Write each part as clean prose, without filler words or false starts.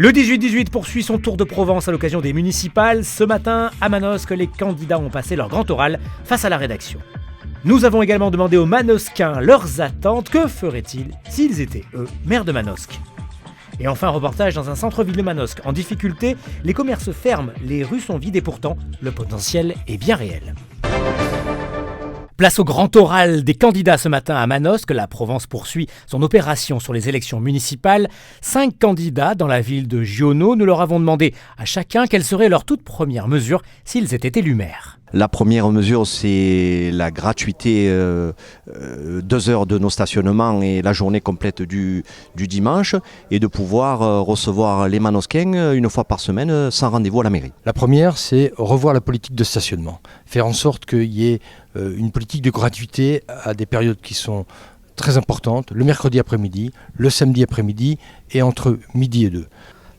Le 18-18 poursuit son tour de Provence à l'occasion des municipales. Ce matin, à Manosque, les candidats ont passé leur grand oral face à la rédaction. Nous avons également demandé aux Manosquins leurs attentes. Que feraient-ils s'ils étaient, eux, maires de Manosque ? Et enfin, un reportage dans un centre-ville de Manosque. En difficulté, les commerces ferment, les rues sont vides et pourtant, le potentiel est bien réel. Place au grand oral des candidats ce matin à Manosque. La Provence poursuit son opération sur les élections municipales. 5 candidats dans la ville de Giono. Nous leur avons demandé à chacun quelle serait leur toute première mesure s'ils étaient élus maires. La première mesure, c'est la gratuité 2 heures de nos stationnements et la journée complète du dimanche, et de pouvoir recevoir les Manosquins une fois par semaine sans rendez-vous à la mairie. La première, c'est revoir la politique de stationnement. Faire en sorte qu'il y ait une politique de gratuité à des périodes qui sont très importantes, le mercredi après-midi, le samedi après-midi et entre midi et 2.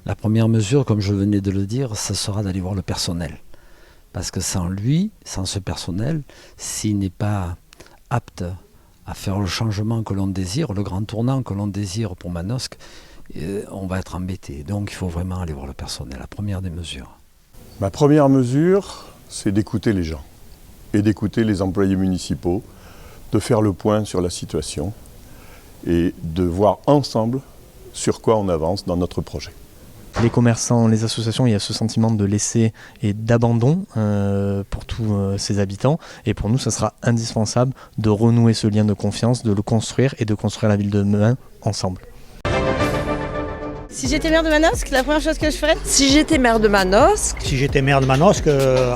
La première mesure, comme je venais de le dire, ça sera d'aller voir le personnel. Parce que sans lui, sans ce personnel, s'il n'est pas apte à faire le changement que l'on désire, le grand tournant que l'on désire pour Manosque, on va être embêté. Donc il faut vraiment aller voir le personnel, la première des mesures. Ma première mesure, c'est d'écouter les gens et d'écouter les employés municipaux, de faire le point sur la situation et de voir ensemble sur quoi on avance dans notre projet. Les commerçants, les associations, il y a ce sentiment de laisser et d'abandon pour tous ces habitants. Et pour nous, ça sera indispensable de renouer ce lien de confiance, de le construire et de construire la ville de demain ensemble. Si j'étais maire de Manosque, la première chose que je ferais... Si j'étais maire de Manosque... Si j'étais maire de Manosque...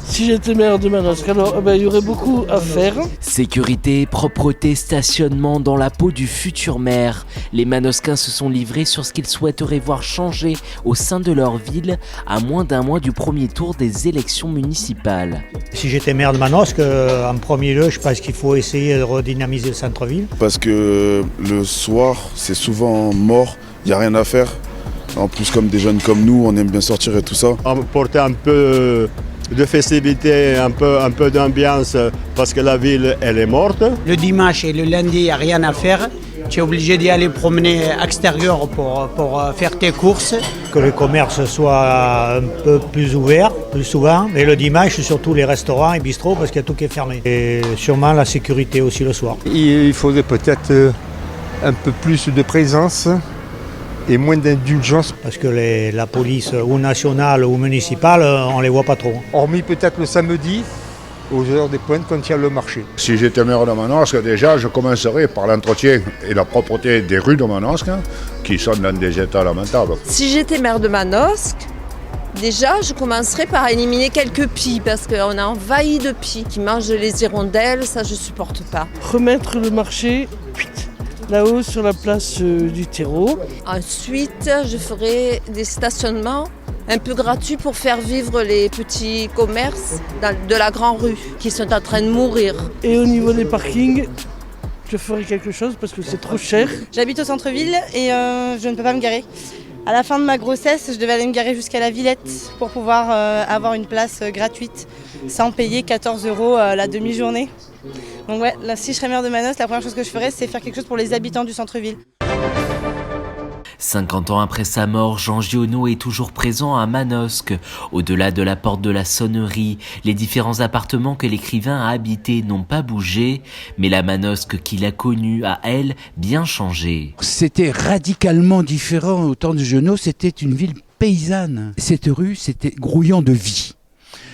Si j'étais maire de Manosque, alors il y aurait beaucoup à faire. Sécurité, propreté, stationnement dans la peau du futur maire. Les Manosquins se sont livrés sur ce qu'ils souhaiteraient voir changer au sein de leur ville à moins d'un mois du premier tour des élections municipales. Si j'étais maire de Manosque, en premier lieu, je pense qu'il faut essayer de redynamiser le centre-ville. Parce que le soir, c'est souvent mort, il n'y a rien à faire. En plus, comme des jeunes comme nous, on aime bien sortir et tout ça. Apporter un peu de festivité, un peu d'ambiance, parce que la ville, elle est morte. Le dimanche et le lundi, il n'y a rien à faire. Tu es obligé d'y aller promener à l'extérieur pour faire tes courses. Que les commerces soient un peu plus ouverts, plus souvent. Et le dimanche, surtout les restaurants et bistrots, parce qu'il y a tout qui est fermé. Et sûrement la sécurité aussi le soir. Il faudrait peut-être un peu plus de présence et moins d'indulgence. Parce que la police, ou nationale ou municipale, on ne les voit pas trop. Hormis peut-être le samedi, aux heures des pointes, quand il y a le marché. Si j'étais maire de Manosque, déjà, je commencerais par l'entretien et la propreté des rues de Manosque, qui sont dans des états lamentables. Si j'étais maire de Manosque, déjà, je commencerais par éliminer quelques pies, parce qu'on a envahi de pies qui mangent les hirondelles, ça je supporte pas. Remettre le marché là-haut sur la place du terreau. Ensuite, je ferai des stationnements un peu gratuits pour faire vivre les petits commerces de la grande rue qui sont en train de mourir. Et au niveau des parkings, je ferai quelque chose parce que c'est trop cher. J'habite au centre-ville et je ne peux pas me garer. À la fin de ma grossesse, je devais aller me garer jusqu'à la Villette pour pouvoir avoir une place gratuite sans payer 14 € la demi-journée. Donc ouais, là, si je serais maire de Manosque, la première chose que je ferais, c'est faire quelque chose pour les habitants du centre-ville. 50 ans après sa mort, Jean Giono est toujours présent à Manosque. Au-delà de la porte de la sonnerie, les différents appartements que l'écrivain a habités n'ont pas bougé, mais la Manosque qu'il a connue a, elle, bien changé. C'était radicalement différent au temps de Giono, c'était une ville paysanne. Cette rue, c'était grouillant de vie.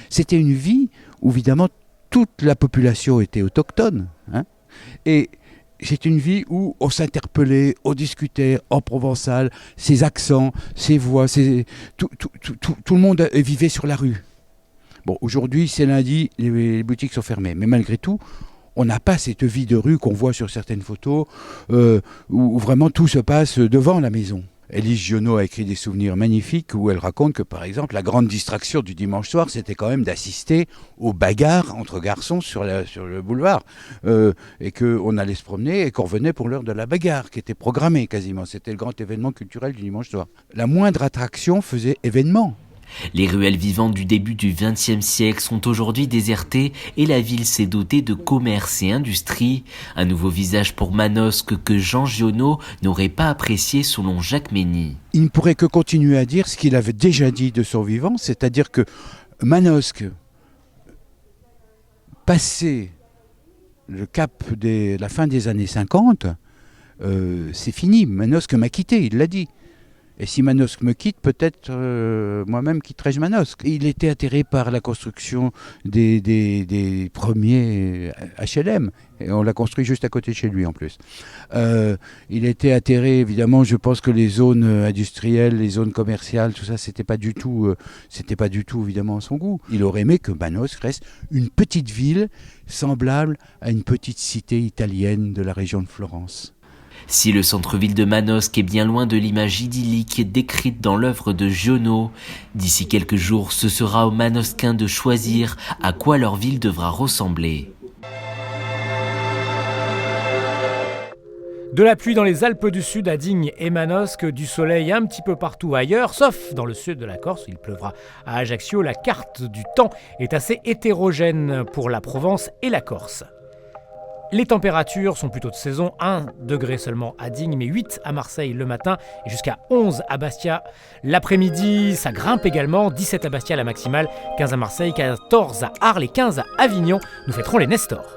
C'était une vie où, évidemment, toute la population était autochtone. Et c'est une vie où on s'interpellait, on discutait en provençal, ses accents, ses voix, tout le monde vivait sur la rue. Bon, aujourd'hui, c'est lundi, les boutiques sont fermées. Mais malgré tout, on n'a pas cette vie de rue qu'on voit sur certaines photos, où vraiment tout se passe devant la maison. Élise Giono a écrit des souvenirs magnifiques où elle raconte que, par exemple, la grande distraction du dimanche soir, c'était quand même d'assister aux bagarres entre garçons sur le boulevard. Et qu'on allait se promener et qu'on revenait pour l'heure de la bagarre, qui était programmée quasiment. C'était le grand événement culturel du dimanche soir. La moindre attraction faisait événement. Les ruelles vivantes du début du XXe siècle sont aujourd'hui désertées et la ville s'est dotée de commerce et industrie. Un nouveau visage pour Manosque que Jean Giono n'aurait pas apprécié selon Jacques Mény. Il ne pourrait que continuer à dire ce qu'il avait déjà dit de son vivant, c'est-à-dire que Manosque, passé le cap de la fin des années 50, c'est fini. Manosque m'a quitté, il l'a dit. Et si Manosque me quitte, peut-être moi-même quitterai-je Manosque. Il était atterré par la construction des premiers HLM. Et on l'a construit juste à côté de chez lui en plus. Il était atterré, évidemment, je pense que les zones industrielles, les zones commerciales, tout ça, c'était pas du tout évidemment à son goût. Il aurait aimé que Manosque reste une petite ville semblable à une petite cité italienne de la région de Florence. Si le centre-ville de Manosque est bien loin de l'image idyllique décrite dans l'œuvre de Giono, d'ici quelques jours, ce sera aux Manosquins de choisir à quoi leur ville devra ressembler. De la pluie dans les Alpes du Sud à Digne et Manosque, du soleil un petit peu partout ailleurs, sauf dans le sud de la Corse où il pleuvra à Ajaccio. La carte du temps est assez hétérogène pour la Provence et la Corse. Les températures sont plutôt de saison, 1 degré seulement à Digne, mais 8 à Marseille le matin et jusqu'à 11 à Bastia. L'après-midi, ça grimpe également, 17 à Bastia la maximale, 15 à Marseille, 14 à Arles et 15 à Avignon. Nous fêterons les Nestors.